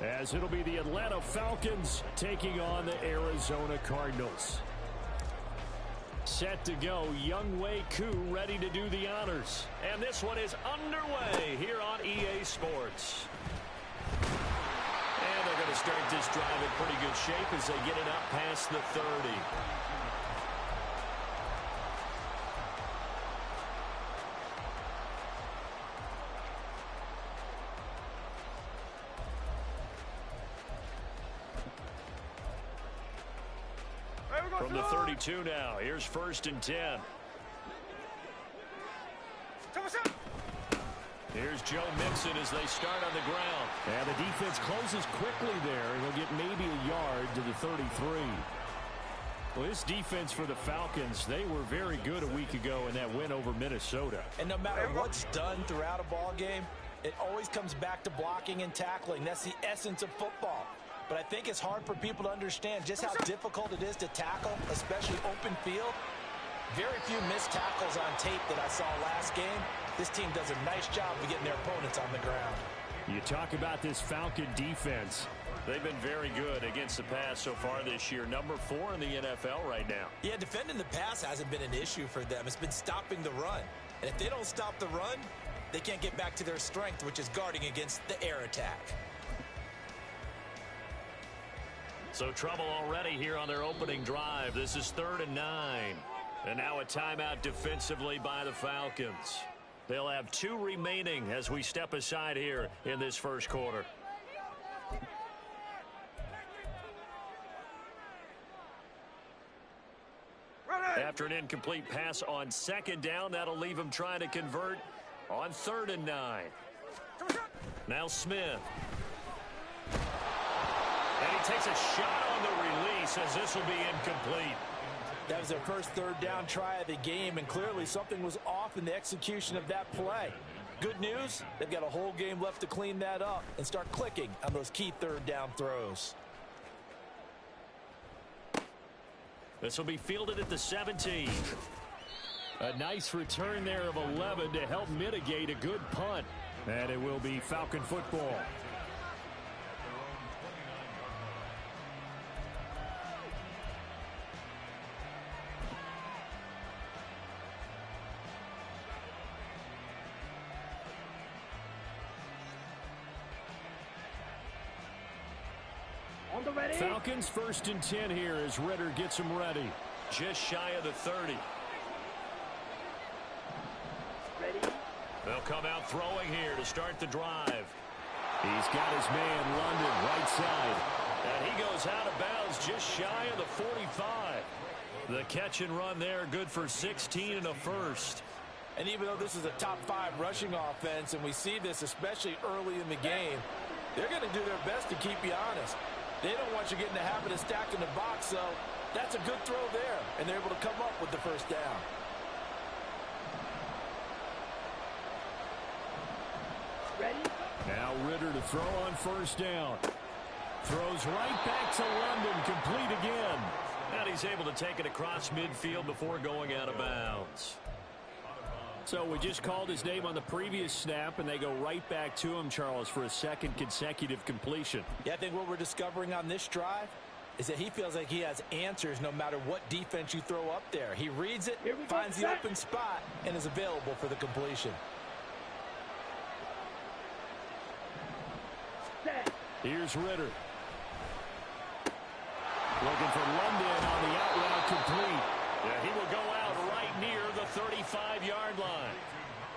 as it'll be the Atlanta Falcons taking on the Arizona Cardinals. Set to go, Younghoe Koo ready to do the honors. And this one is underway here on EA Sports. And they're going to start this drive in pretty good shape as they get it up past the 30. From the 32 now, here's 1st and 10. Here's Joe Mixon as they start on the ground. And the defense closes quickly there, and he'll get maybe a yard to the 33. Well, this defense for the Falcons, they were very good a week ago in that win over Minnesota. And no matter what's done throughout a ball game, it always comes back to blocking and tackling. That's the essence of football. But I think it's hard for people to understand just how difficult it is to tackle, especially open field. Very few missed tackles on tape that I saw last game. This team does a nice job of getting their opponents on the ground. You talk about this Falcon defense. They've been very good against the pass so far this year. Number 4 in the NFL right now. Yeah, defending the pass hasn't been an issue for them. It's been stopping the run. And if they don't stop the run, they can't get back to their strength, which is guarding against the air attack. So trouble already here on their opening drive. This is 3rd and 9. And now a timeout defensively by the Falcons. They'll have 2 remaining as we step aside here in this first quarter. After an incomplete pass on 2nd down, that'll leave them trying to convert on 3rd and 9. Now Smith. And he takes a shot on the release as this will be incomplete. That was their first 3rd down try of the game, and clearly something was off in the execution of that play. Good news, they've got a whole game left to clean that up and start clicking on those key 3rd down throws. This will be fielded at the 17. A nice return there of 11 to help mitigate a good punt. And it will be Falcon football. Falcons 1st and 10 here as Ritter gets them ready. Just shy of the 30. Ready? They'll come out throwing here to start the drive. He's got his man London right side. And he goes out of bounds just shy of the 45. The catch and run there, good for 16 and a first. And even though this is a top 5 rushing offense, and we see this especially early in the game, they're going to do their best to keep you honest. They don't want you getting the habit of stacking the box, so that's a good throw there, and they're able to come up with the first down. Ready? Now Ritter to throw on 1st down. Throws right back to London, complete again. And he's able to take it across midfield before going out of bounds. So we just called his name on the previous snap, and they go right back to him, Charles, for a 2nd consecutive completion. Yeah, I think what we're discovering on this drive is that he feels like he has answers no matter what defense you throw up there. He reads it, finds the open spot, and is available for the completion. Here's Ritter. Looking for London on the out route complete. Yeah, he will go out right near the 35-yard line.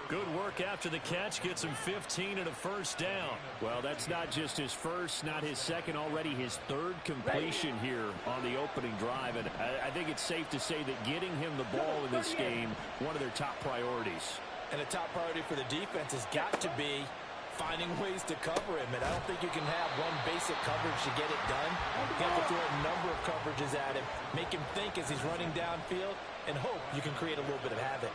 Good work after the catch. Gets him 15 and a first down. Well, that's not just his first, not his second, already his 3rd completion here on the opening drive. And I think it's safe to say that getting him the ball in this game, one of their top priorities. And a top priority for the defense has got to be finding ways to cover him. And I don't think you can have one basic coverage to get it done. You have to throw a number of coverages at him, make him think as he's running downfield, and hope you can create a little bit of havoc.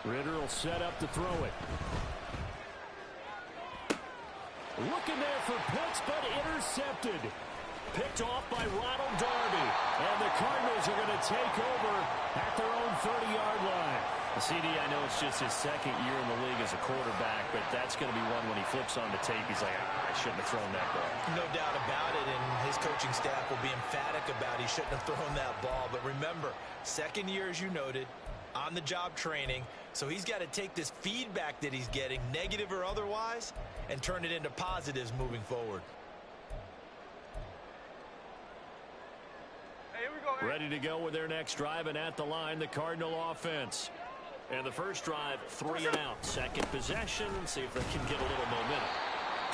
Ritter will set up to throw it. Looking there for Pitts, but intercepted. Picked off by Ronald Darby. And the Cardinals are going to take over at their own 30-yard line. CD, I know it's just his second year in the league as a quarterback, but that's going to be one when he flips on the tape, he's like, I shouldn't have thrown that ball. No doubt about it, and his coaching staff will be emphatic about he shouldn't have thrown that ball. But remember, second year, as you noted, on-the-job training, so he's got to take this feedback that he's getting, negative or otherwise, and turn it into positives moving forward. Hey, here we go. Ready to go with their next drive, and at the line, the Cardinal offense. And the first drive, 3 and out. Second possession, see if they can get a little momentum.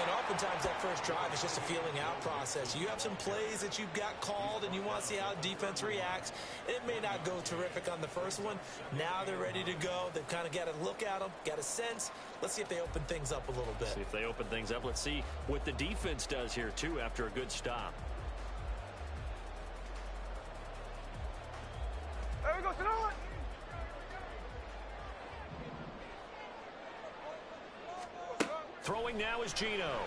And oftentimes that first drive is just a feeling out process. You have some plays that you've got called and you want to see how defense reacts. It may not go terrific on the first one. Now they're ready to go. They've kind of got to look at them, got a sense. Let's see if they open things up a little bit. See if they open things up. Let's see what the defense does here, too, after a good stop. There we go. Sit on. Throwing now is Gino.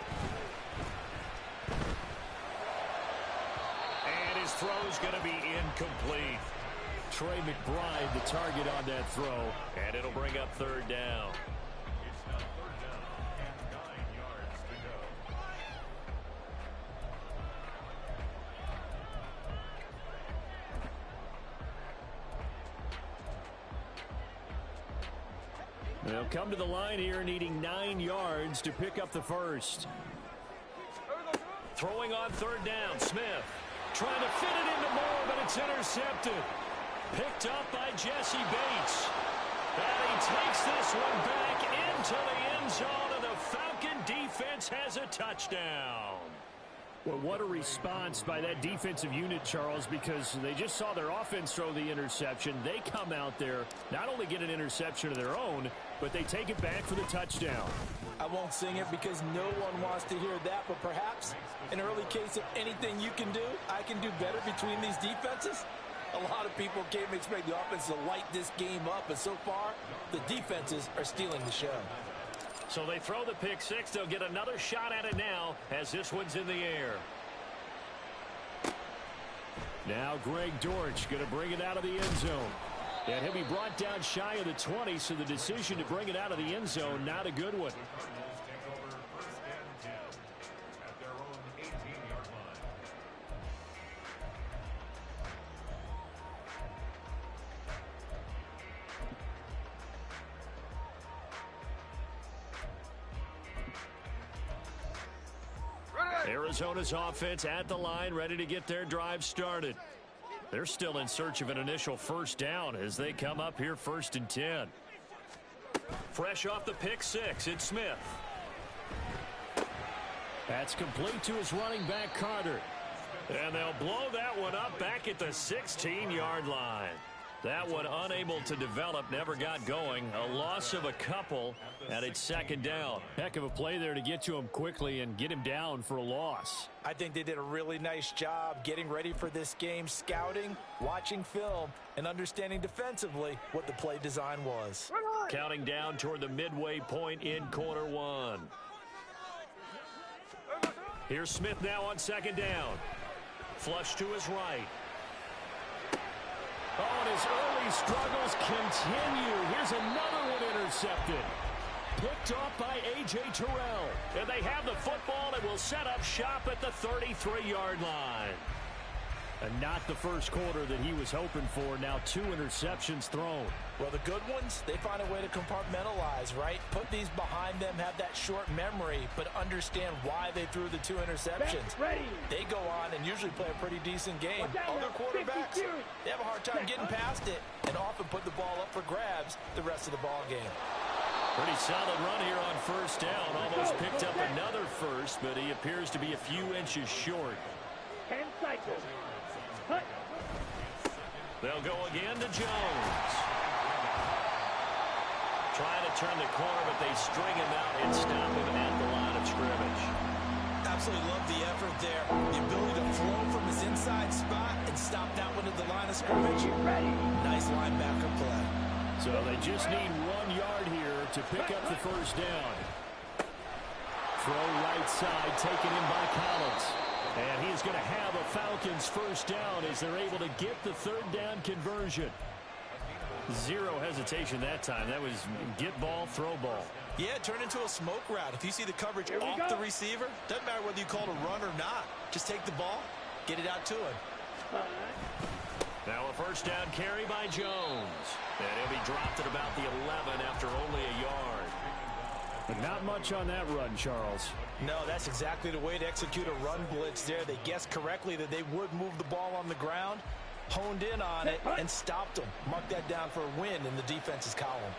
And his throw's going to be incomplete. Trey McBride, the target on that throw. And it'll bring up third down. They'll come to the line here needing 9 yards to pick up the first. Throwing on third down, Smith. Trying to fit it into Moore, but it's intercepted. Picked up by Jesse Bates. And he takes this one back into the end zone, and the Falcon defense has a touchdown. Well, what a response by that defensive unit, Charles, because they just saw their offense throw the interception. They come out there, not only get an interception of their own, but they take it back for the touchdown. I won't sing it because no one wants to hear that, but perhaps an early case of anything you can do, I can do better between these defenses. A lot of people came to expect the offense to light this game up, but so far, the defenses are stealing the show. So they throw the pick six. They'll get another shot at it now as this one's in the air. Now Greg Dortch going to bring it out of the end zone. And he'll be brought down shy of the 20, so the decision to bring it out of the end zone, not a good one. Arizona's offense at the line, ready to get their drive started. They're still in search of an initial first down as they come up here 1st and 10. Fresh off the pick six, it's Smith. That's complete to his running back, Carter. And they'll blow that one up back at the 16-yard line. That one unable to develop, never got going. A loss of a couple, and it's 2nd down. Heck of a play there to get to him quickly and get him down for a loss. I think they did a really nice job getting ready for this game, scouting, watching film, and understanding defensively what the play design was. Counting down toward the midway point in quarter one. Here's Smith now on 2nd down. Flush to his right. Oh, and his early struggles continue. Here's another one intercepted. Picked off by A.J. Terrell. And they have the football and will set up shop at the 33-yard line. And not the first quarter that he was hoping for. Now 2 interceptions thrown. Well, the good ones, they find a way to compartmentalize, right? Put these behind them, have that short memory, but understand why they threw the 2 interceptions. They go on and usually play a pretty decent game. Other quarterbacks, they have a hard time getting past it and often put the ball up for grabs the rest of the ball game. Pretty solid run here on 1st down. Almost picked up another first, but he appears to be a few inches short. 10 cycles. They'll go again to Jones. Trying to turn the corner, but they string him out and stop him at the line of scrimmage. Absolutely love the effort there. The ability to flow from his inside spot and stop that one at the line of scrimmage. Nice linebacker play. So they just need 1 yard here to pick up the first down. Throw right side, taken in by Collins. And he's going to have a Falcons first down as they're able to get the 3rd down conversion. Zero hesitation that time. That was get ball, throw ball. Yeah, it turned into a smoke route. If you see the coverage off the receiver, doesn't matter whether you call it a run or not. Just take the ball, get it out to him. Now a first down carry by Jones. And he'll be dropped at about the 11 after only a yard. But not much on that run, Charles. No, that's exactly the way to execute a run blitz there. They guessed correctly that they would move the ball on the ground, honed in on it, and stopped them. Mark that down for a win in the defense's column.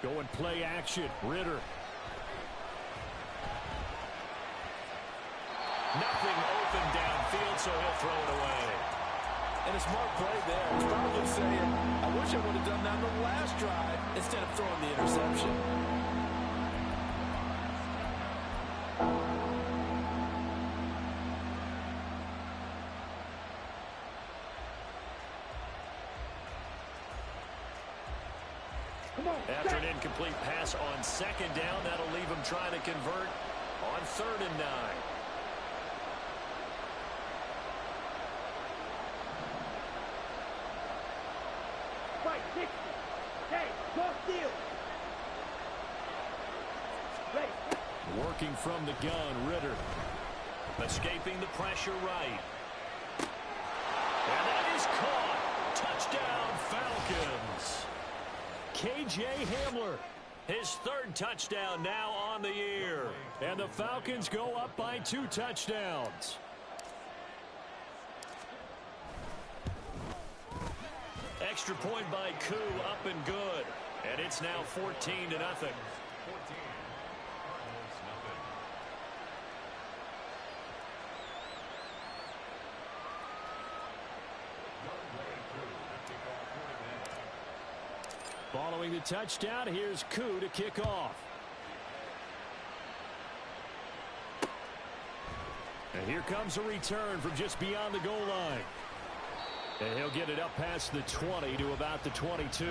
Go and play action. Ritter. Nothing open downfield, so he'll throw it away. And a smart play there. He's probably saying, I wish I would have done that on the last drive instead of throwing the interception. After an incomplete pass on second down, that'll leave him trying to convert on 3rd and 9. Right, 60. Hey, cross field. Ready. Working from the gun, Ritter. Escaping the pressure right. And that is caught. Touchdown, Falcons. K.J. Hamler. His 3rd touchdown now on the year. And the Falcons go up by 2 touchdowns. Extra point by Koo, up and good. And it's now 14-0. Following the touchdown, here's Koo to kick off. And here comes a return from just beyond the goal line. And he'll get it up past the 20 to about the 22.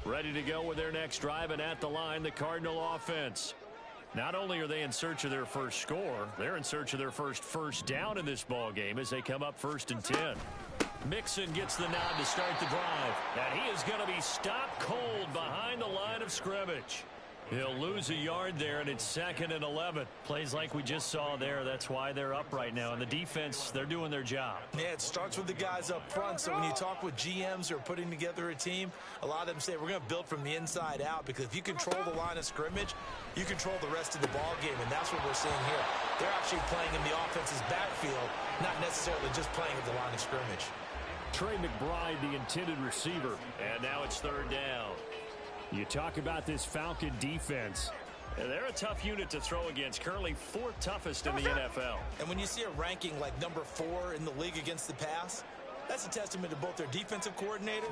Ready to go with their next drive, and at the line, the Cardinal offense. Not only are they in search of their first score, they're in search of their first down in this ball game as they come up 1st and 10. Mixon gets the nod to start the drive. And he is going to be stopped cold behind the line of scrimmage. He'll lose a yard there, and it's 2nd and 11. Plays like we just saw there. That's why they're up right now. And the defense, they're doing their job. Yeah, it starts with the guys up front. So when you talk with GMs who are putting together a team, a lot of them say we're going to build from the inside out, because if you control the line of scrimmage, you control the rest of the ball game, and that's what we're seeing here. They're actually playing in the offense's backfield, not necessarily just playing at the line of scrimmage. Trey McBride, the intended receiver. And now it's 3rd down. You talk about this Falcon defense. And they're a tough unit to throw against, currently 4th toughest in the NFL. And when you see a ranking like number 4 in the league against the pass, that's a testament to both their defensive coordinator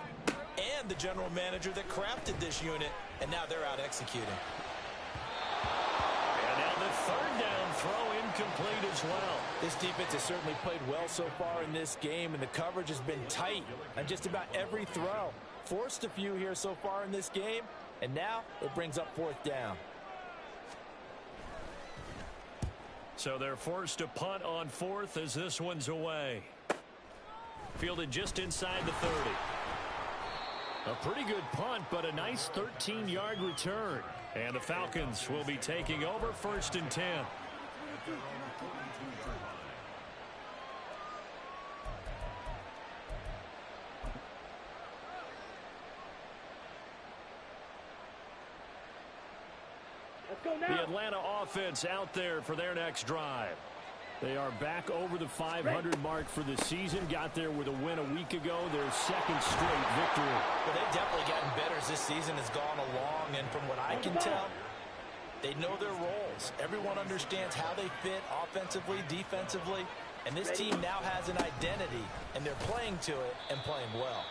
and the general manager that crafted this unit, and now they're out executing. And now the 3rd down throw incomplete as well. This defense has certainly played well so far in this game, and the coverage has been tight on just about every throw. Forced a few here so far in this game, and now it brings up 4th down. So they're forced to punt on 4th as this one's away. Fielded just inside the 30. A pretty good punt, but a nice 13-yard return. And the Falcons will be taking over 1st and 10. The Atlanta offense out there for their next drive. They are back over the 500 mark for the season. Got there with a win a week ago. Their 2nd straight victory. Well, they've definitely gotten better as this season has gone along. And from what I can tell, they know their roles. Everyone understands how they fit offensively, defensively. And this team now has an identity. And they're playing to it and playing well.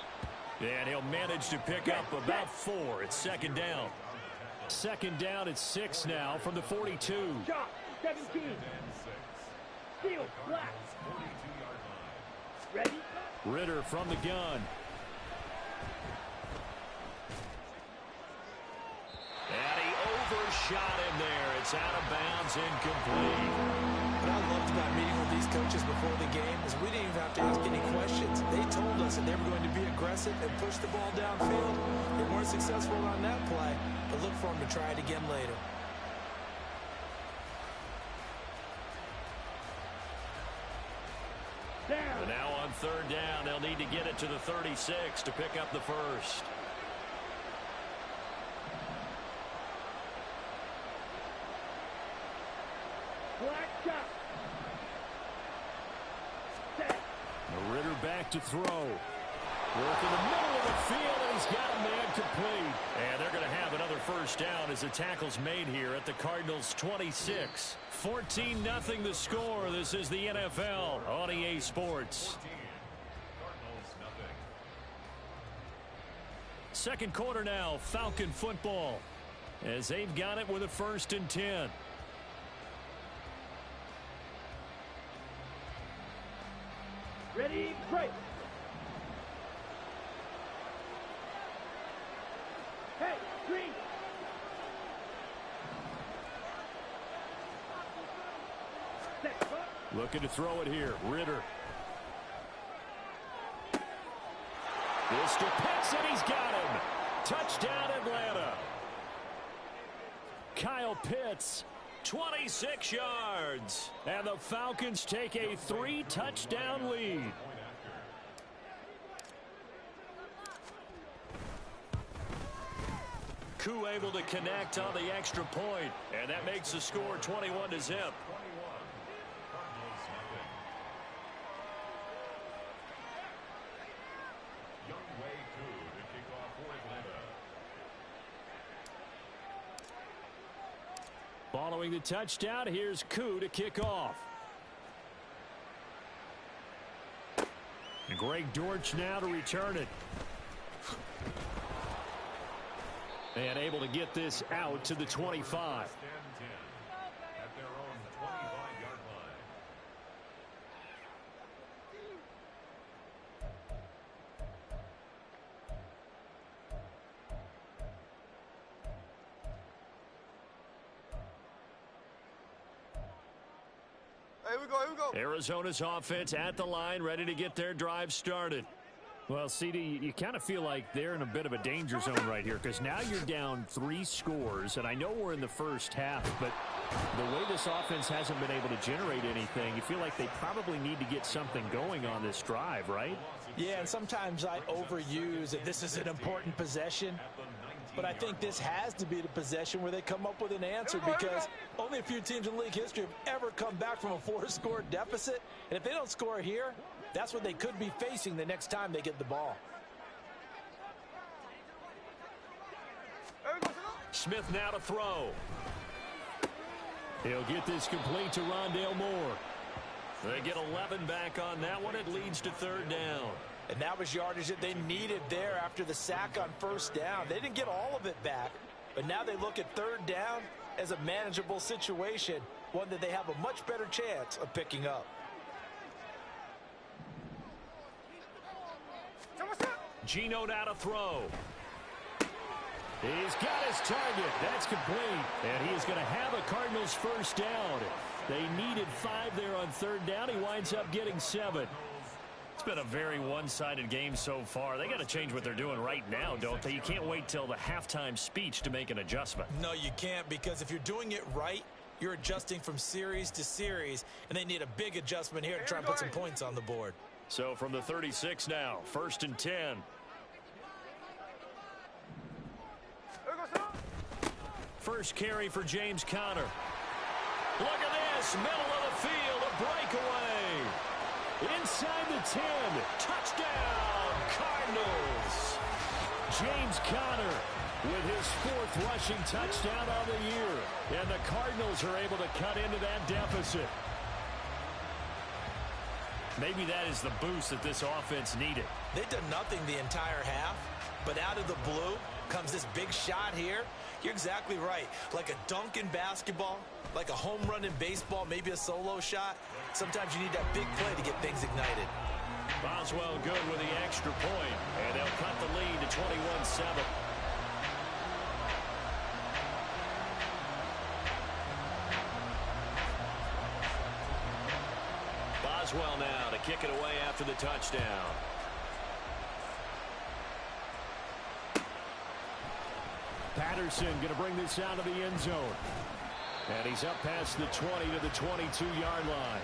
And he'll manage to pick up about 4. It's 2nd down. Second down at 6 now from the 42. Shot, 17. Steal, black. Ready? Ritter from the gun. And he overshot him there. It's out of bounds, incomplete. What I loved about meeting with these coaches before the game is we didn't even have to ask any questions. They told us that they were going to be aggressive and push the ball downfield. They weren't successful on that play, but look for them to try it again later. And now on third down, they'll need to get it to the 36 to pick up the first. Black shot. Set. Ritter back to throw. Work in the middle of the field, and he's got a man complete. And they're going to have another first down as the tackle's made here at the Cardinals' 26. 14-0 the score. This is the NFL on EA Sports. Second quarter now, Falcon football, as they've got it with a 1st and 10. Ready, break. Hey, green. Set, front. Looking to throw it here. Ritter. This to Pitts, and he's got him. Touchdown, Atlanta. Kyle Pitts. 26 yards. And the Falcons take a 3-touchdown lead. Koo able to connect on the extra point, and that makes the score 21-0. Following the touchdown, here's Koo to kick off. And Greg Dortch now to return it. And able to get this out to the 25. Here we go. Arizona's offense at the line, ready to get their drive started. Well, CD, you kind of feel like they're in a bit of a danger zone right here, because now you're down 3 scores, and I know we're in the first half, but the way this offense hasn't been able to generate anything, you feel like they probably need to get something going on this drive, right? Yeah, and sometimes I overuse that this is an important possession. But I think this has to be the possession where they come up with an answer, because only a few teams in league history have ever come back from a 4-score deficit. And if they don't score here, that's what they could be facing the next time they get the ball. Smith now to throw. He'll get this complete to Rondale Moore. They get 11 back on that one. It leads to third down. And that was yardage that they needed there after the sack on first down. They didn't get all of it back, but now they look at third down as a manageable situation, one that they have a much better chance of picking up. Geno now to throw. He's got his target. That's complete. And he is going to have a Cardinals first down. They needed 5 there on third down. He winds up getting 7. It's been a very one-sided game so far. They got to change what they're doing right now, don't they? You can't wait till the halftime speech to make an adjustment. No, you can't, because if you're doing it right, you're adjusting from series to series, and they need a big adjustment here to try and put some points on the board. So from the 36 now, 1st and 10. First carry for James Conner. Look at this, middle of the field, a breakaway. Inside the 10. Touchdown, Cardinals. James Conner with his 4th rushing touchdown of the year. And the Cardinals are able to cut into that deficit. Maybe that is the boost that this offense needed. They've done nothing the entire half, but out of the blue comes this big shot here. You're exactly right. Like a dunk in basketball, like a home run in baseball, maybe a solo shot. Sometimes you need that big play to get things ignited. Boswell good with the extra point, and they'll cut the lead to 21-7. Boswell now to kick it away after the touchdown. Patterson going to bring this out of the end zone. And he's up past the 20 to the 22-yard line.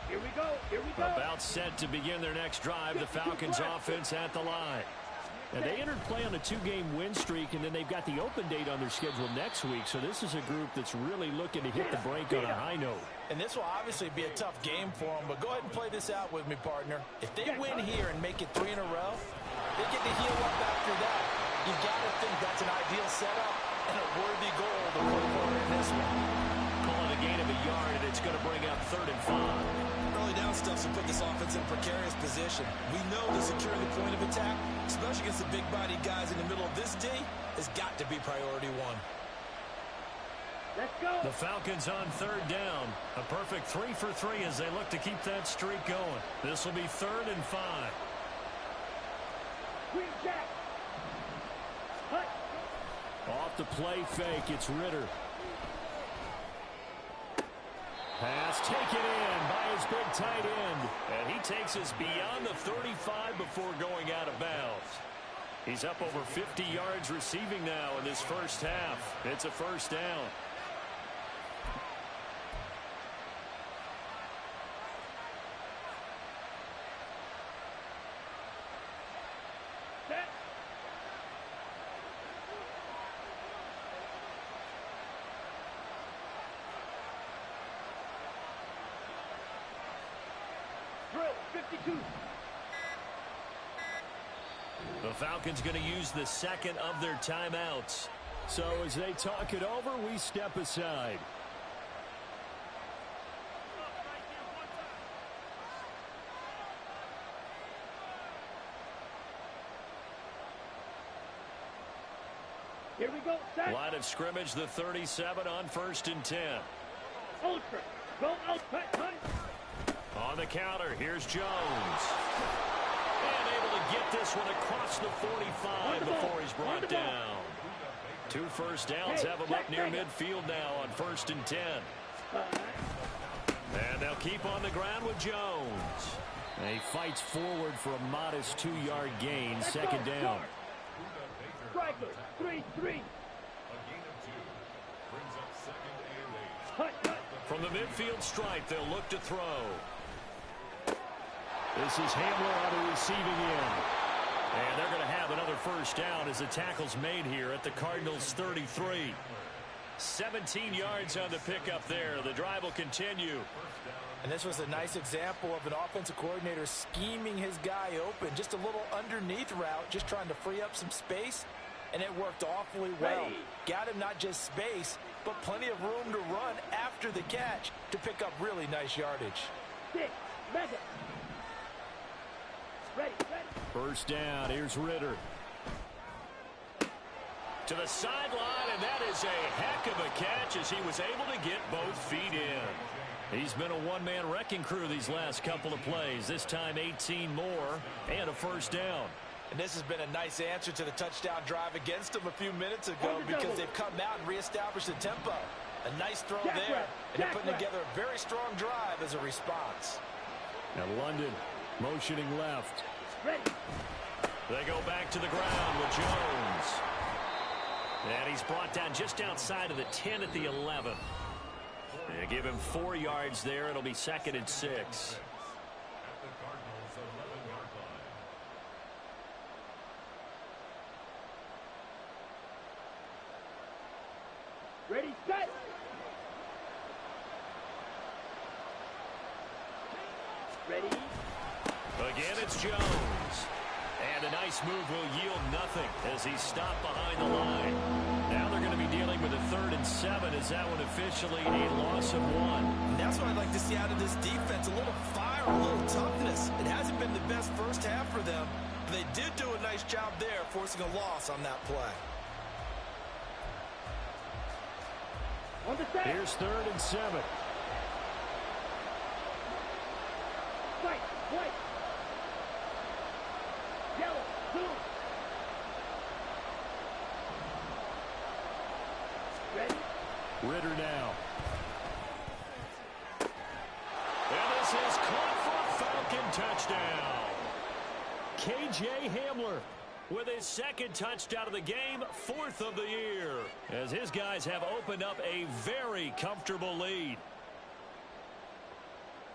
Here we go. Here we go. About set to begin their next drive. The Falcons offense at the line. And they entered play on a 2-game win streak, and then they've got the open date on their schedule next week. So this is a group that's really looking to hit the break on a high note. And this will obviously be a tough game for them, but go ahead and play this out with me, partner. If they win here and make it 3 in a row, they get to heal up after that. You've got to think that's an ideal setup and a worthy goal to work for in this one. Call it a gain of a yard, and it's going to bring up 3rd and 5. Early down stuff to put this offense in a precarious position. We know that securing the point of attack, especially against the big-bodied guys in the middle of this D, has got to be priority 1. Let's go. The Falcons on 3rd down. A perfect 3 for 3 as they look to keep that streak going. This will be 3rd and 5. Green jack. Hut. Off the play fake, it's Ritter. Pass taken in by his big tight end. And he takes us beyond the 35 before going out of bounds. He's up over 50 yards receiving now in this first half. It's a 1st down. Set. Drill 52. The Falcons going to use the 2nd of their timeouts. So as they talk it over, we step aside. Here we go. Set. Line of scrimmage, the 37 on 1st and 10. Ultra. Go out. Hunt. On the counter, here's Jones. And able to get this one across the 45 before he's brought down. 2 first downs have him up near midfield now on 1st and 10. And they'll keep on the ground with Jones. And he fights forward for a modest 2-yard gain, 2nd down. Striker. 3-3. Hut. From the midfield stripe, they'll look to throw. This is Hamler on the receiving end. And they're going to have another 1st down as the tackle's made here at the Cardinals' 33. 17 yards on the pickup there. The drive will continue. And this was a nice example of an offensive coordinator scheming his guy open. Just a little underneath route, just trying to free up some space. And it worked awfully well. Got him not just space, but plenty of room to run after the catch to pick up really nice yardage. 6. Mega. Ready. 1st down. Here's Ritter. To the sideline, and that is a heck of a catch as he was able to get both feet in. He's been a one-man wrecking crew these last couple of plays. This time 18 more and a 1st down. And this has been a nice answer to the touchdown drive against them a few minutes ago because they've come out and reestablished the tempo. A nice throw there, and they're putting together a very strong drive as a response. Now London motioning left. Ready. They go back to the ground with Jones. And he's brought down just outside of the 10 at the 11. They give him 4 yards there. It'll be 2nd and 6. Ready, set. Ready. Again, it's Jones. And And the nice move will yield nothing as he's stopped behind the line. Now they're going to be dealing with a 3rd and 7. Is that one officially a loss of 1? And that's what I'd like to see out of this defense. A little fire, a little toughness. It hasn't been the best first half for them. But they did do a nice job there, forcing a loss on that play. Here's 3rd and 7. White, white. Yellow, blue. Ready? Ritter now. And this is caught for a Falcon touchdown. K.J. Hamler With his 2nd touchdown of the game, 4th of the year, as his guys have opened up a very comfortable lead.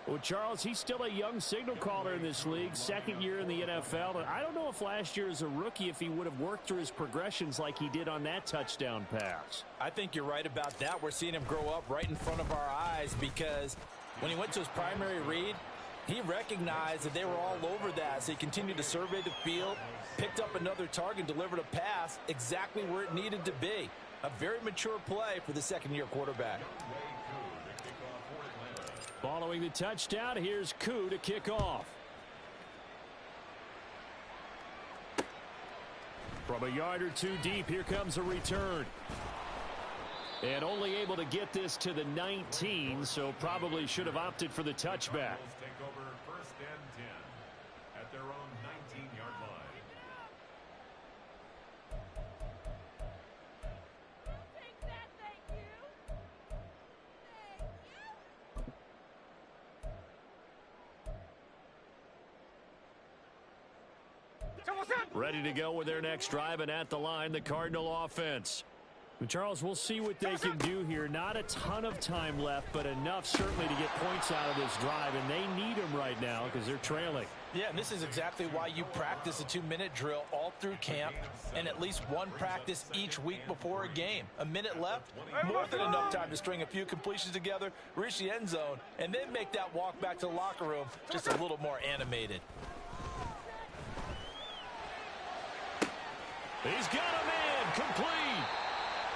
Well, Charles, he's still a young signal caller in this league, 2nd year in the NFL. And I don't know if last year as a rookie, if he would have worked through his progressions like he did on that touchdown pass. I think you're right about that. We're seeing him grow up right in front of our eyes because when he went to his primary read, he recognized that they were all over that, so he continued to survey the field, picked up another target, delivered a pass exactly where it needed to be. A very mature play for the 2nd-year quarterback. Following the touchdown, here's Koo to kick off. From a yard or 2 deep, here comes a return. And only able to get this to the 19, so probably should have opted for the touchback. Take over 1st and 10 at their own 19-yard line. Take that, thank you. Ready to go with their next drive, and at the line, the Cardinal offense. Charles, we'll see what they can do here. Not a ton of time left, but enough certainly to get points out of this drive, and they need them right now because they're trailing. Yeah, and this is exactly why you practice a 2-minute drill all through camp and at least one practice each week before a game. A minute left, more than enough time to string a few completions together, reach the end zone, and then make that walk back to the locker room just a little more animated. He's got him in, complete.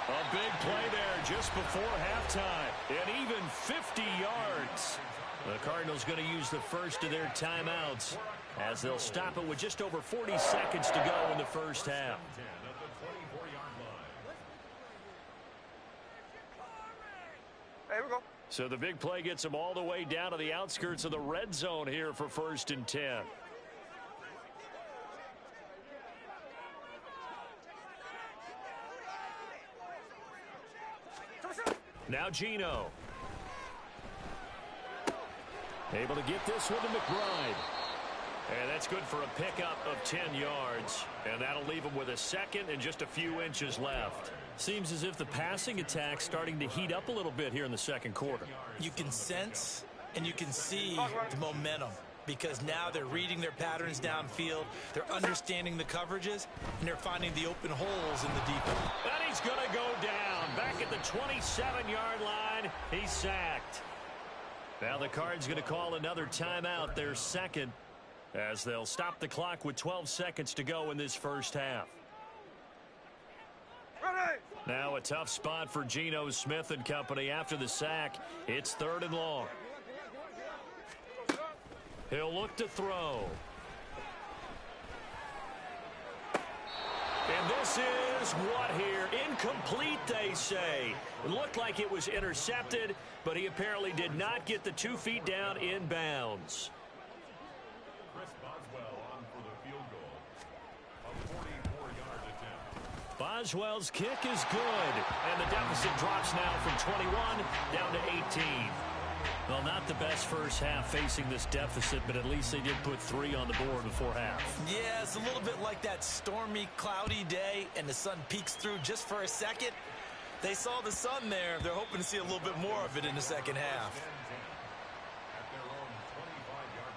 A big play there just before halftime, and even 50 yards. The Cardinals going to use the first of their timeouts as they'll stop it with just over 40 seconds to go in the first half. There we go. So the big play gets them all the way down to the outskirts of the red zone here for 1st and 10. Now Geno. Able to get this one to McBride. And that's good for a pickup of 10 yards. And that'll leave him with a 2nd and just a few inches left. Seems as if the passing attack's starting to heat up a little bit here in the 2nd quarter. You can sense and you can see the momentum because now they're reading their patterns downfield, they're understanding the coverages, and they're finding the open holes in the defense. And he's going to go down. Back at the 27-yard line, he's sacked. Now the Cards going to call another timeout, their 2nd, as they'll stop the clock with 12 seconds to go in this first half. Ready. Now a tough spot for Geno Smith and company after the sack. It's 3rd and long. He'll look to throw. And this is what here? Incomplete, they say. It looked like it was intercepted, but he apparently did not get the 2 feet down in bounds. Chris Boswell on for the field goal. A 44-yard attempt. Boswell's kick is good, and the deficit drops now from 21 down to 18. Well, not the best first half facing this deficit, but at least they did put 3 on the board before half. Yeah, it's a little bit like that stormy, cloudy day, and the sun peeks through just for a second. They saw the sun there. They're hoping to see a little bit more of it in the second half. At their own 25-yard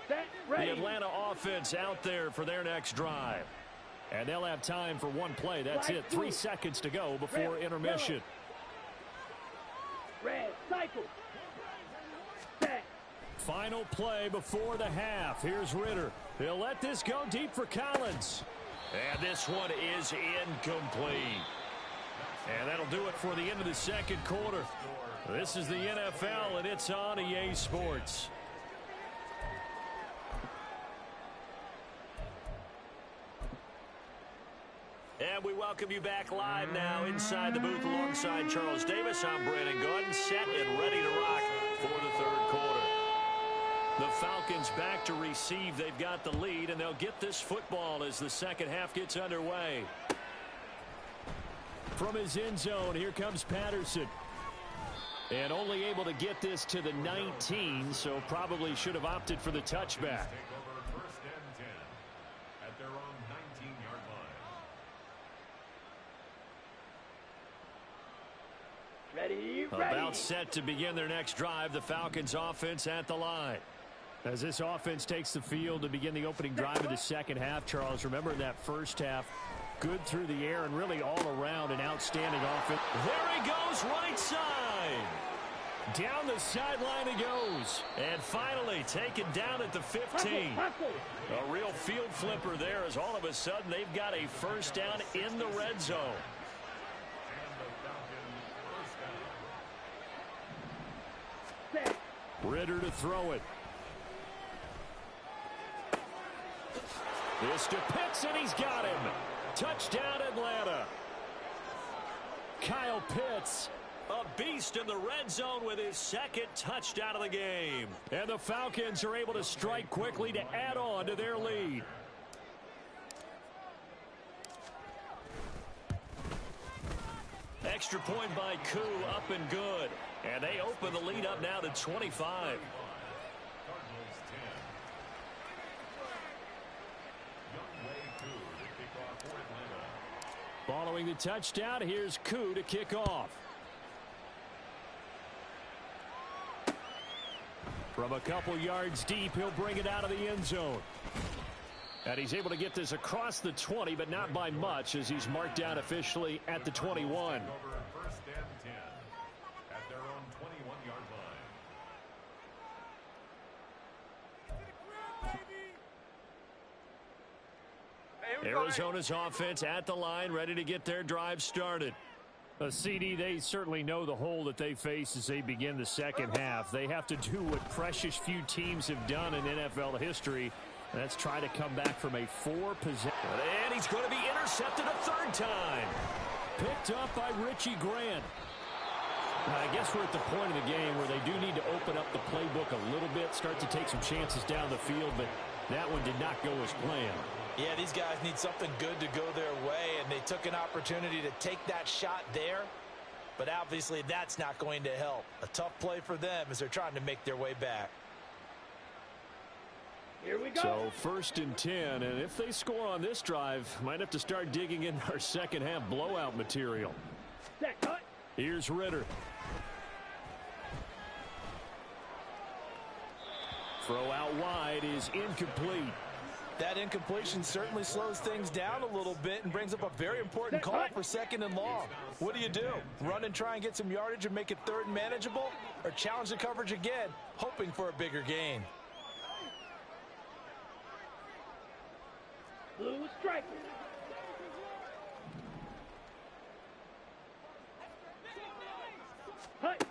line. Set, ready. The Atlanta offense out there for their next drive. And they'll have time for one play. That's it. 3 seconds to go before intermission. Red, cycle. Set. Final play before the half. Here's Ritter. He'll let this go deep for Collins. And this one is incomplete. And that'll do it for the end of the second quarter. This is the NFL, and it's on EA Sports. And we welcome you back live now inside the booth alongside Charles Davis. I'm Brandon Gordon, set and ready to rock for the third quarter. The Falcons back to receive. They've got the lead, and they'll get this football as the second half gets underway. From his end zone, here comes Patterson. And only able to get this to the 19, so probably should have opted for the touchback. Take over first and 10 at their own 19-yard line. Ready, About set to begin their next drive. The Falcons offense at the line. As this offense takes the field to begin the opening drive of the second half, Charles, remember in that first half, good through the air and really all around an outstanding offense. There he goes, right side. Down the sideline he goes. And finally taken down at the 15. A real field flipper there as all of a sudden they've got a first down in the red zone. Ritter to throw it. This to Pitts, and he's got him. Touchdown, Atlanta. Kyle Pitts, a beast in the red zone with his second touchdown of the game. And the Falcons are able to strike quickly to add on to their lead. Extra point by Koo, up and good. And they open the lead up now to 25. Following the touchdown, here's Koo to kick off. From a couple yards deep, he'll bring it out of the end zone. And he's able to get this across the 20, but not by much, as he's marked down officially at the 21. First and 10 at their own 21-yard line. Arizona's offense at the line, ready to get their drive started. A CD, they certainly know the hole that they face as they begin the second half. They have to do what precious few teams have done in NFL history. That's try to come back from a 4-possession. And he's going to be intercepted a third time. Picked up by Richie Grant. Now, I guess we're at the point of the game where they do need to open up the playbook a little bit, start to take some chances down the field, but that one did not go as planned. Yeah, these guys need something good to go their way, and they took an opportunity to take that shot there, but obviously that's not going to help. A tough play for them as they're trying to make their way back. Here we go. So first and 10, and if they score on this drive, might have to start digging in our second half blowout material. Set, cut. Here's Ritter. Throw out wide is incomplete. That incompletion certainly slows things down a little bit and brings up a very important call for second and long. What do? Run and try and get some yardage and make it third and manageable, or challenge the coverage again, hoping for a bigger gain? Blue striker. Hut.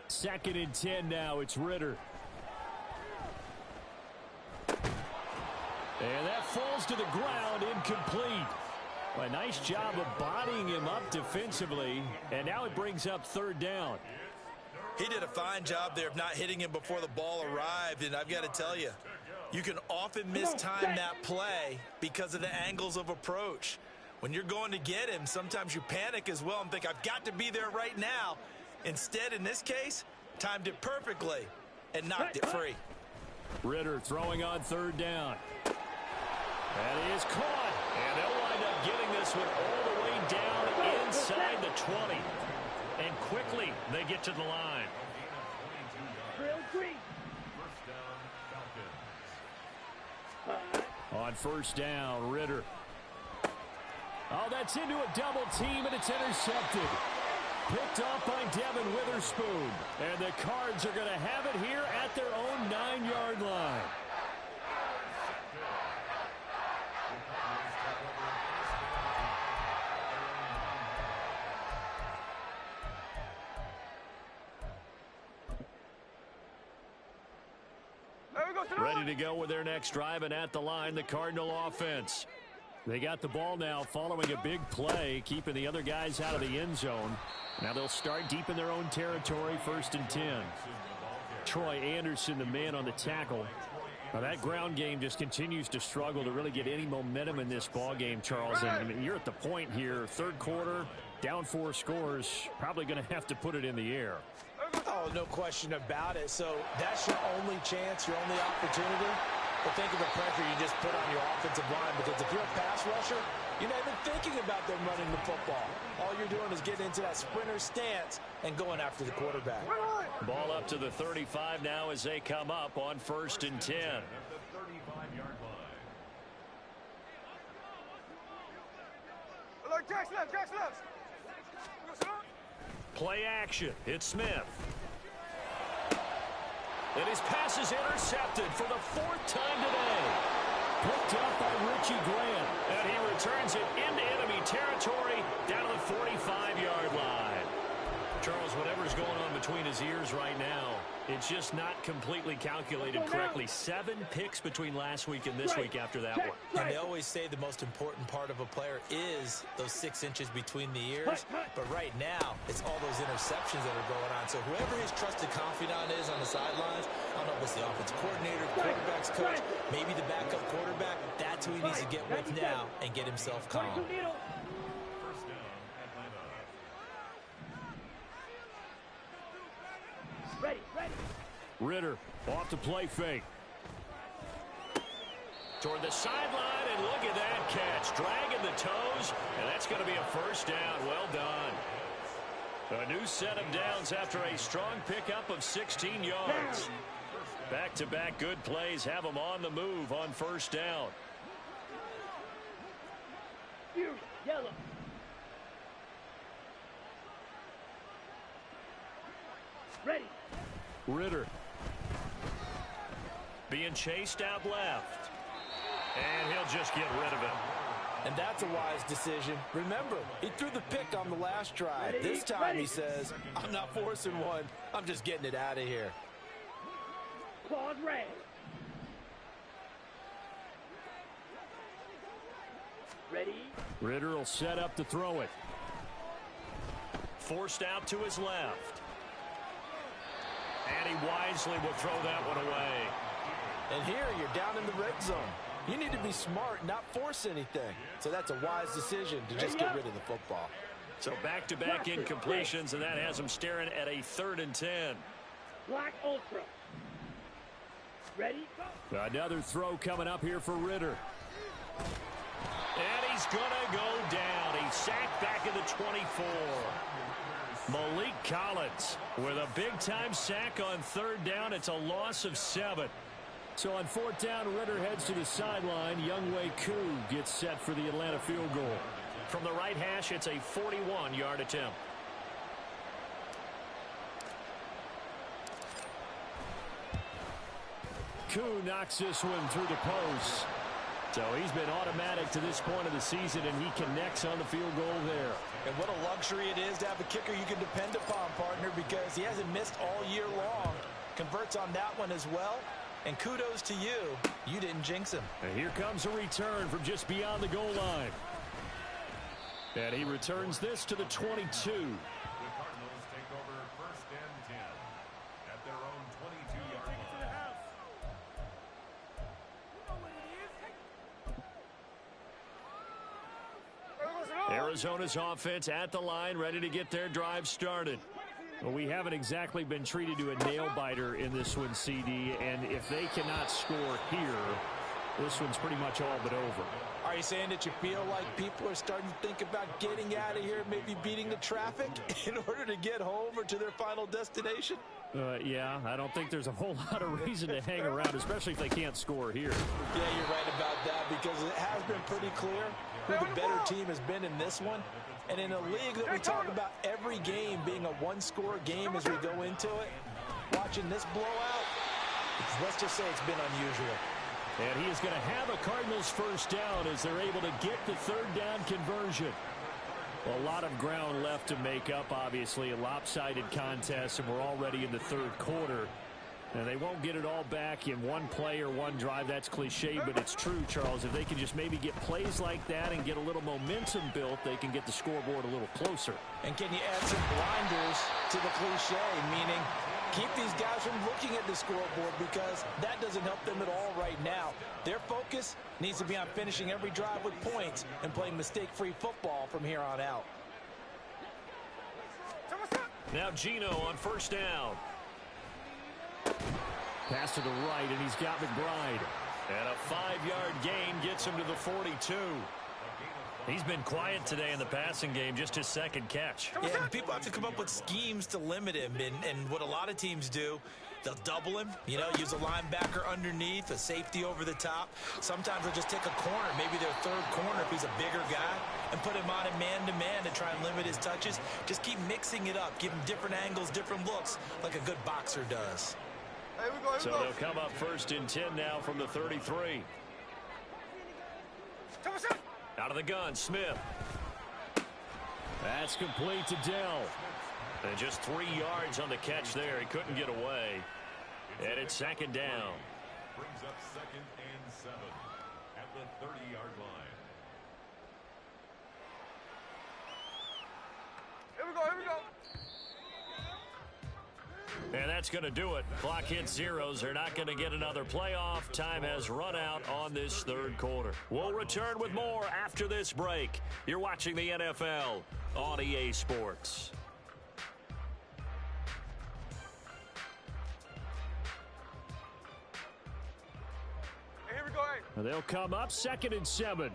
Second and 10 now. It's Ritter. And that falls to the ground, incomplete. A nice job of bodying him up defensively, and now it brings up third down. He did a fine job there of not hitting him before the ball arrived, and I've got to tell you, you can often mistime that play because of the angles of approach. When you're going to get him, sometimes you panic as well and think, I've got to be there right now. Instead, in this case, timed it perfectly and knocked it free. Ritter throwing on third down. That is caught, and they'll wind up getting this one all the way down inside the 20. And quickly, they get to the line. Drill green. On first down, Ritter. Oh, that's into a double team, and it's intercepted. Picked off by Devin Witherspoon. And the Cards are going to have it here at their own 9-yard line. Ready to go with their next drive, and at the line, the Cardinal offense. They got the ball now following a big play, keeping the other guys out of the end zone. Now they'll start deep in their own territory, 1st and 10. Troy Anderson, the man on the tackle. Now that ground game just continues to struggle to really get any momentum in this ball game, Charles. And I mean, you're at the point here, 3rd quarter, down 4 scores, probably going to have to put it in the air. Oh, no question about it. So that's your only chance, your only opportunity. But think of the pressure you just put on your offensive line, because if you're a pass rusher, you're not even thinking about them running the football. All you're doing is getting into that sprinter stance and going after the quarterback. Ball up to the 35 now as they come up on 1st and 10. At the 35-yard line. Jack's left. Play action. It's Smith. And his pass is intercepted for the 4th time today. Picked up by Richie Grant. And he returns it into enemy territory down to the 45-yard line. Charles, whatever's going on between his ears right now, it's just not completely calculated correctly. 7 picks between last week and this week after that one. And they always say the most important part of a player is those 6 inches between the ears. But right now, it's all those interceptions that are going on. So whoever his trusted confidant is on the sidelines, I don't know if it's the offensive coordinator, quarterback's coach, maybe the backup quarterback, that's who he needs to get with now and get himself calm. First down, Atlanta. Ready. Ritter off the play fake. Toward the sideline, and look at that catch. Dragging the toes, and that's going to be a 1st down. Well done. A new set of downs after a strong pickup of 16 yards. Back-to-back good plays have them on the move on 1st down. Yellow. Ready. Ritter. Being chased out left. And he'll just get rid of it. And that's a wise decision. Remember, he threw the pick on the last drive. This time he says, I'm not forcing one. I'm just getting it out of here. Claws red. Ready. Ritter will set up to throw it. Forced out to his left. And he wisely will throw that one away. And here you're down in the red zone. You need to be smart, not force anything. So that's a wise decision to just get rid of the football. So back-to-back incompletions, and that has him staring at a 3rd and 10. Black Ultra. Ready? Go. Another throw coming up here for Ritter. And he's going to go down. He's sacked back at the 24. Malik Collins with a big-time sack on 3rd down. It's a loss of 7. So on 4th down, Ritter heads to the sideline. Younghoe Koo gets set for the Atlanta field goal. From the right hash, it's a 41-yard attempt. Koo knocks this one through the post. So he's been automatic to this point of the season, and he connects on the field goal there. And what a luxury it is to have a kicker you can depend upon, partner, because he hasn't missed all year long. Converts on that one as well. And kudos to you. You didn't jinx him. And here comes a return from just beyond the goal line. And he returns this to the 22. The Cardinals take over 1st and 10 at their own 22-yard line. Arizona's offense at the line, ready to get their drive started. Well, we haven't exactly been treated to a nail-biter in this one, CD, and if they cannot score here, this one's pretty much all but over. Are you saying that you feel like people are starting to think about getting out of here, maybe beating the traffic in order to get home or to their final destination? Yeah, I don't think there's a whole lot of reason to hang around, especially if they can't score here. Yeah, you're right about that because it has been pretty clear who the better team has been in this one. And in a league that we talk about every game being a one-score game as we go into it, watching this blowout, let's just say it's been unusual. And he is going to have a Cardinals first down as they're able to get the third down conversion. A lot of ground left to make up, obviously. A lopsided contest, and we're already in the third quarter. And they won't get it all back in one play or one drive. That's cliche, but it's true, Charles. If they can just maybe get plays like that and get a little momentum built, they can get the scoreboard a little closer. And can you add some blinders to the cliche, meaning keep these guys from looking at the scoreboard because that doesn't help them at all right now. Their focus needs to be on finishing every drive with points and playing mistake-free football from here on out. Now Gino on first down. Pass to the right, and he's got McBride. And a 5-yard gain gets him to the 42. He's been quiet today in the passing game, just his second catch. Yeah, and people have to come up with schemes to limit him. And what a lot of teams do, they'll double him, use a linebacker underneath, a safety over the top. Sometimes they'll just take a corner, maybe their third corner if he's a bigger guy, and put him on a man-to-man to try and limit his touches. Just keep mixing it up, give him different angles, different looks, like a good boxer does. Here we go. So they'll come up first and 10 now from the 33. Out of the gun, Smith. That's complete to Dell. And just 3 yards on the catch there. He couldn't get away. And it's second down. Brings up 2nd and 7 at the 30-yard line. Here we go. And that's going to do it. Clock hits zeros. They're not going to get another playoff. Time has run out on this third quarter. We'll return with more after this break. You're watching the NFL on EA Sports. Here we go. They'll come up 2nd and 7.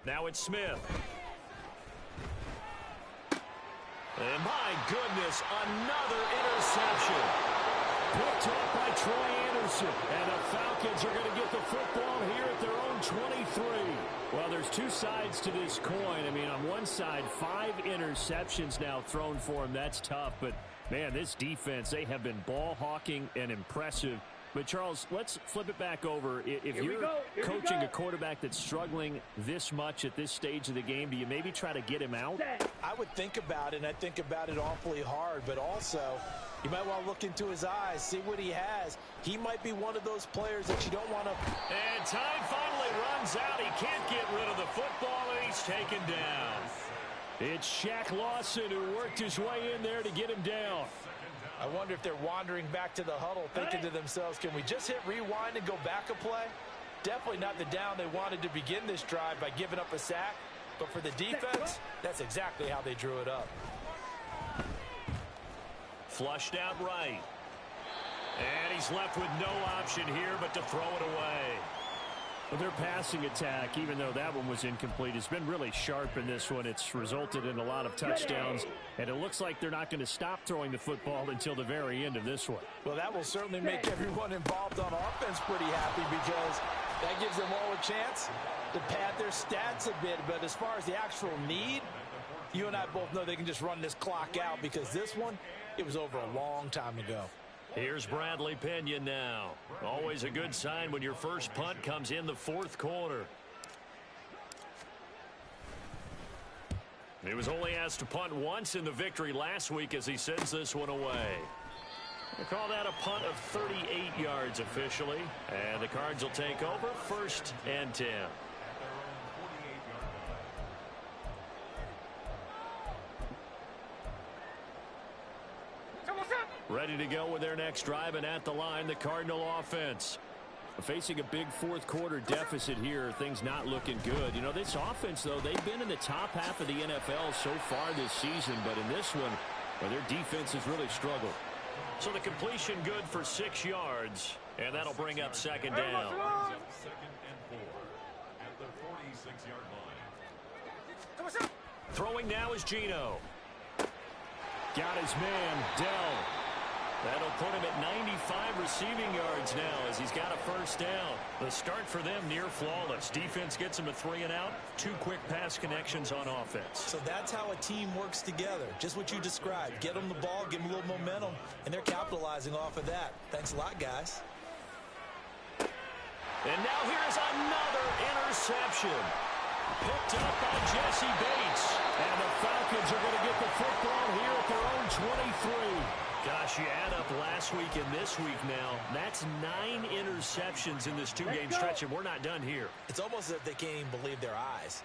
Now it's Smith. And my goodness, another interception. Picked off by Troy Anderson. And the Falcons are going to get the football here at their own 23. Well, there's two sides to this coin. I mean, on one side, 5 interceptions now thrown for him. That's tough. But, man, this defense, they have been ball hawking and impressive. But, Charles, let's flip it back over. If you're coaching a quarterback that's struggling this much at this stage of the game, do you maybe try to get him out? I would think about it, and I think about it awfully hard. But also, you might want to look into his eyes, see what he has. He might be one of those players that you don't want to. And time finally runs out. He can't get rid of the football, and he's taken down. It's Shaq Lawson who worked his way in there to get him down. I wonder if they're wandering back to the huddle thinking to themselves, can we just hit rewind and go back a play? Definitely not the down they wanted to begin this drive by giving up a sack. But for the defense, that's exactly how they drew it up. Flushed out right. And he's left with no option here but to throw it away. Well, their passing attack, even though that one was incomplete, has been really sharp in this one. It's resulted in a lot of touchdowns, and it looks like they're not going to stop throwing the football until the very end of this one. Well, that will certainly make everyone involved on offense pretty happy because that gives them all a chance to pad their stats a bit. But as far as the actual need, you and I both know they can just run this clock out because this one, it was over a long time ago. Here's Bradley Pinion now. Always a good sign when your first punt comes in the fourth quarter. He was only asked to punt once in the victory last week as he sends this one away. They call that a punt of 38 yards officially. And the Cards will take over 1st and 10. Ready to go with their next drive, and at the line, the Cardinal offense. Facing a big fourth quarter deficit here, things not looking good. You know, this offense, though, they've been in the top half of the NFL so far this season, but in this one, well, their defense has really struggled. So the completion good for 6 yards, and that'll bring up 2nd down. 2nd and 4 at the 46-yard line. Throwing now is Gino. Got his man, Dell. That'll put him at 95 receiving yards now as he's got a first down. The start for them near flawless. Defense gets him a 3 and out. 2 quick pass connections on offense. So that's how a team works together. Just what you described. Get them the ball, give them a little momentum, and they're capitalizing off of that. Thanks a lot, guys. And now here's another interception. Picked up by Jesse Bates. And the Falcons are going to get the football here at their own 23. Gosh, you add up last week and this week now. That's 9 interceptions in this 2-game stretch, and we're not done here. It's almost as if they can't even believe their eyes.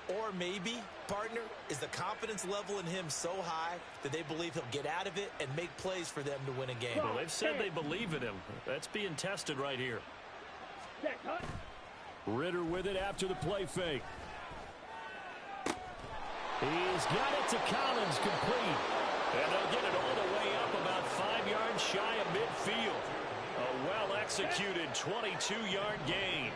Or maybe, partner, is the confidence level in him so high that they believe he'll get out of it and make plays for them to win a game. Well, they've said they believe in him. That's being tested right here. Ritter with it after the play fake. He's got it to Collins, complete. And they'll get it all the way up about 5 yards shy of midfield. A well-executed 22-yard gain.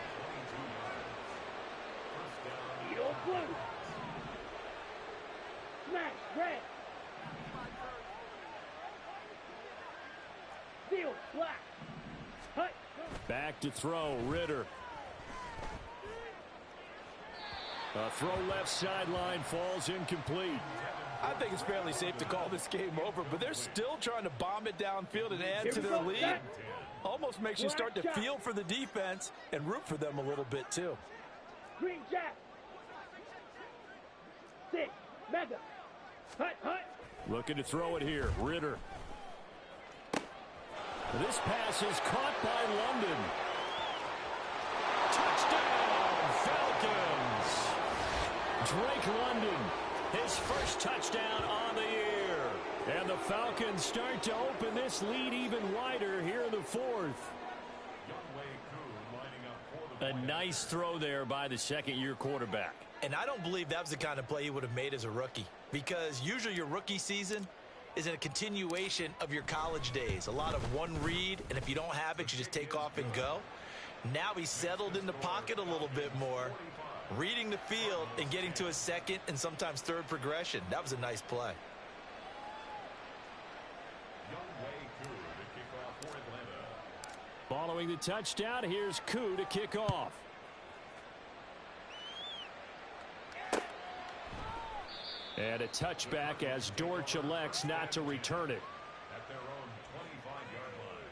Smash, red. Field, black. Hut. Back to throw, Ritter. A throw left sideline, falls incomplete. I think it's fairly safe to call this game over, but they're still trying to bomb it downfield and add to their lead. Almost makes you start to feel for the defense and root for them a little bit, too. Green jack. 6, mega. Hut, hut. Looking to throw it here, Ritter. This pass is caught by London. Touchdown, Falcons! Drake London. His first touchdown on the year. And the Falcons start to open this lead even wider here in the 4th. A nice throw there by the second-year quarterback. And I don't believe that was the kind of play he would have made as a rookie, because usually your rookie season is in a continuation of your college days. A lot of one read, and if you don't have it, you just take off and go. Now he's settled in the pocket a little bit more, reading the field and getting to a second and sometimes third progression. That was a nice play. Following the touchdown, here's Koo to kick off. And a touchback as Dortch elects not to return it. At their own 25-yard line.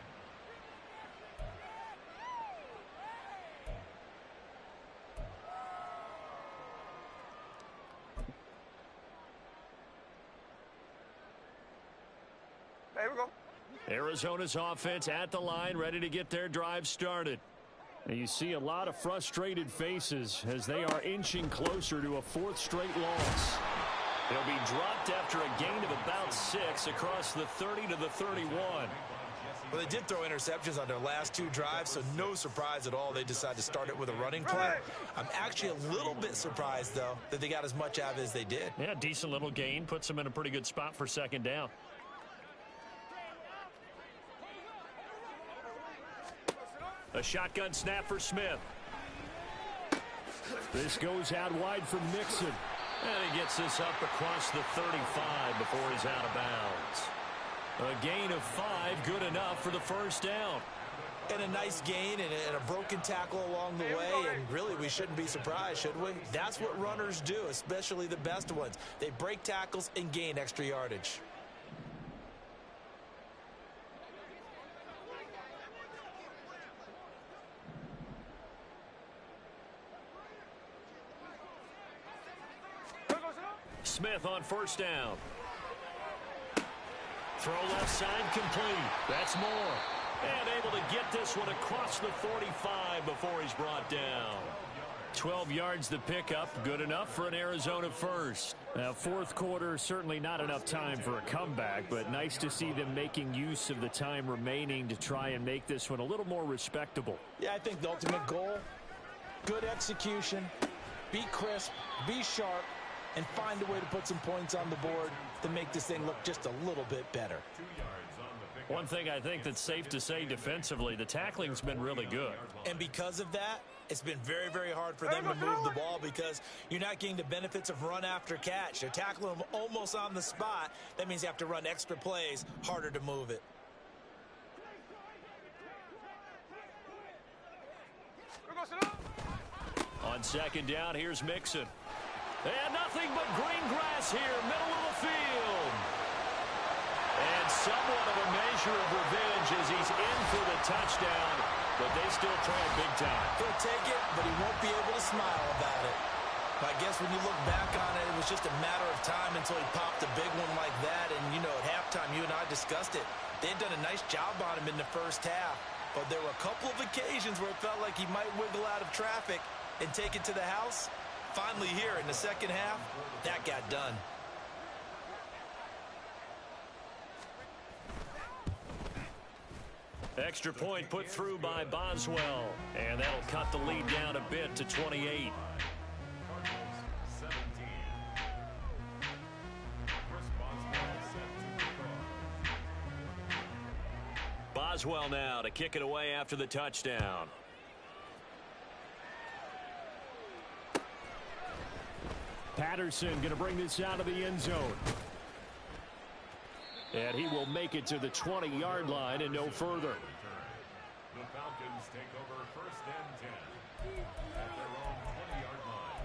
Here we go. Arizona's offense at the line, ready to get their drive started. And you see a lot of frustrated faces as they are inching closer to a 4th straight loss. They'll be dropped after a gain of about 6 across the 30 to the 31. Well, they did throw interceptions on their last 2 drives, so no surprise at all they decided to start it with a running play. I'm actually a little bit surprised, though, that they got as much out of it as they did. Yeah, decent little gain. Puts them in a pretty good spot for second down. A shotgun snap for Smith. This goes out wide from Nixon. And he gets this up across the 35 before he's out of bounds. A gain of 5, good enough for the first down. And a nice gain and a broken tackle along the way, and really we shouldn't be surprised, should we? That's what runners do, especially the best ones. They break tackles and gain extra yardage. Smith on first down. Throw left side complete. That's Moore. And able to get this one across the 45 before he's brought down. 12 yards the pickup. Good enough for an Arizona first. Now, 4th quarter, certainly not enough time for a comeback, but nice to see them making use of the time remaining to try and make this one a little more respectable. Yeah, I think the ultimate goal, good execution, be crisp, be sharp, and find a way to put some points on the board to make this thing look just a little bit better. 2 yards on the One thing I think that's safe to say defensively, the tackling's been really good. And because of that, it's been very, very hard for them to move the ball because you're not getting the benefits of run after catch. They're tackling them almost on the spot. That means you have to run extra plays, harder to move it. On second down, here's Mixon. And nothing but green grass here, middle of the field. And somewhat of a measure of revenge as he's in for the touchdown, but they still trail big time. He'll take it, but he won't be able to smile about it. But I guess when you look back on it, it was just a matter of time until he popped a big one like that. And, you know, at halftime, you and I discussed it. They had done a nice job on him in the first half, but there were a couple of occasions where it felt like he might wiggle out of traffic and take it to the house. Finally here in the second half, that got done. Extra point put through by Boswell, and that'll cut the lead down a bit to 28. Boswell now to kick it away after the touchdown. Patterson going to bring this out of the end zone. And he will make it to the 20-yard line and no further. The Falcons take over first and 10 at their own 20-yard line.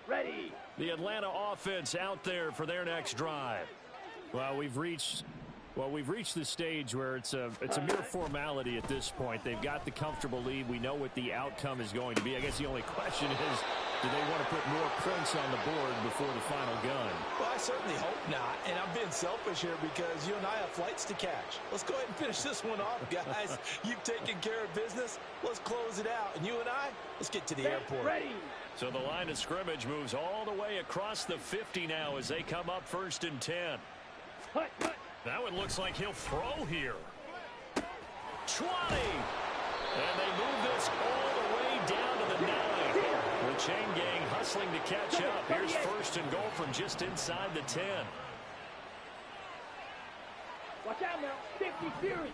Ready. The Atlanta offense out there for their next drive. Well, we've reached the stage where it's a mere formality at this point. They've got the comfortable lead. We know what the outcome is going to be. I guess the only question is, do they want to put more points on the board before the final gun? Well, I certainly hope not. And I'm being selfish here because you and I have flights to catch. Let's go ahead and finish this one off, guys. You've taken care of business. Let's close it out. And you and I, let's get to the airport. Ready. So the line of scrimmage moves all the way across the 50 now as they come up first and 10. Hut, hut. That one looks like he'll throw here. 20. And they move this all the way down to the 9. The chain gang hustling to catch up. Here's first and goal from just inside the 10. Watch out now. 50 Fury.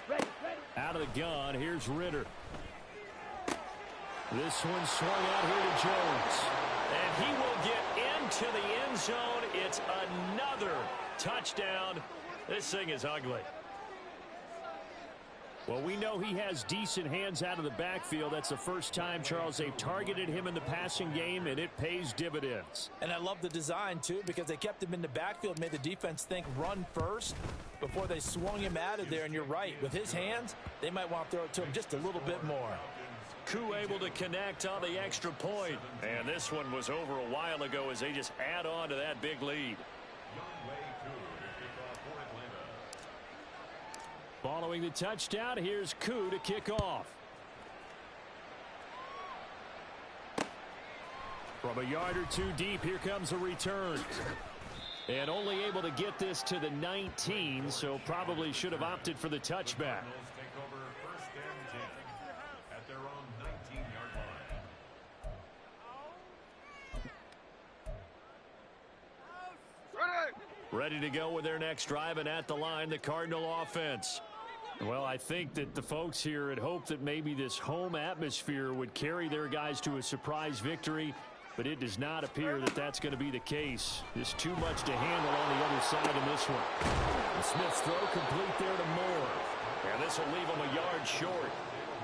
Ready, ready. Out of the gun, here's Ritter. This one swung out here to Jones. And he will get into the end zone. It's another touchdown. This thing is ugly. Well, we know he has decent hands out of the backfield. That's the first time, Charles, they've targeted him in the passing game, and it pays dividends. And I love the design, too, because they kept him in the backfield, made the defense think run first before they swung him out of there. And you're right, with his hands, they might want to throw it to him just a little bit more. Koo able to connect on the extra point. And this one was over a while ago as they just add on to that big lead. Following the touchdown, here's Koo to kick off. From a yard or two deep, here comes a return. And only able to get this to the 19, so probably should have opted for the touchback. Take over first and 10 at their own 19-yard line. Ready to go with their next drive, and at the line, the Cardinal offense. Well, I think that the folks here had hoped that maybe this home atmosphere would carry their guys to a surprise victory, but it does not appear that that's going to be the case. Just too much to handle on the other side in this one. And Smith's throw complete there to Moore. And this will leave him a yard short.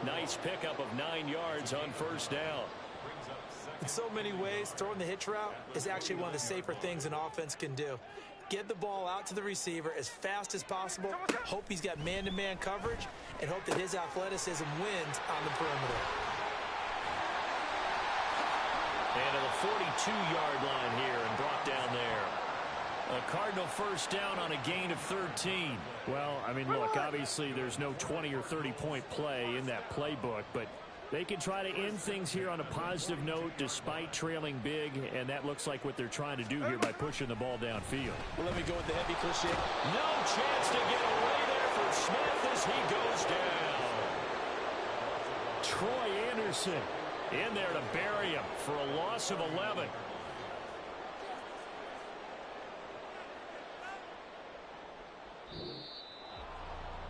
Nice pickup of 9 yards on first down. In so many ways, throwing the hitch route is actually one of the safer things an offense can do. Get the ball out to the receiver as fast as possible, hope he's got man-to-man coverage, and hope that his athleticism wins on the perimeter. And to the 42-yard line here and brought down there. A Cardinal first down on a gain of 13. Well, I mean, look, obviously there's no 20 or 30-point play in that playbook, but they can try to end things here on a positive note despite trailing big, and that looks like what they're trying to do here by pushing the ball downfield. Well, let me go with the heavy cliche. No chance to get away there for Smith as he goes down. Troy Anderson in there to bury him for a loss of 11.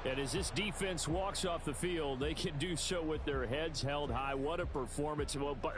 And as this defense walks off the field, they can do so with their heads held high. What a performance. Well, by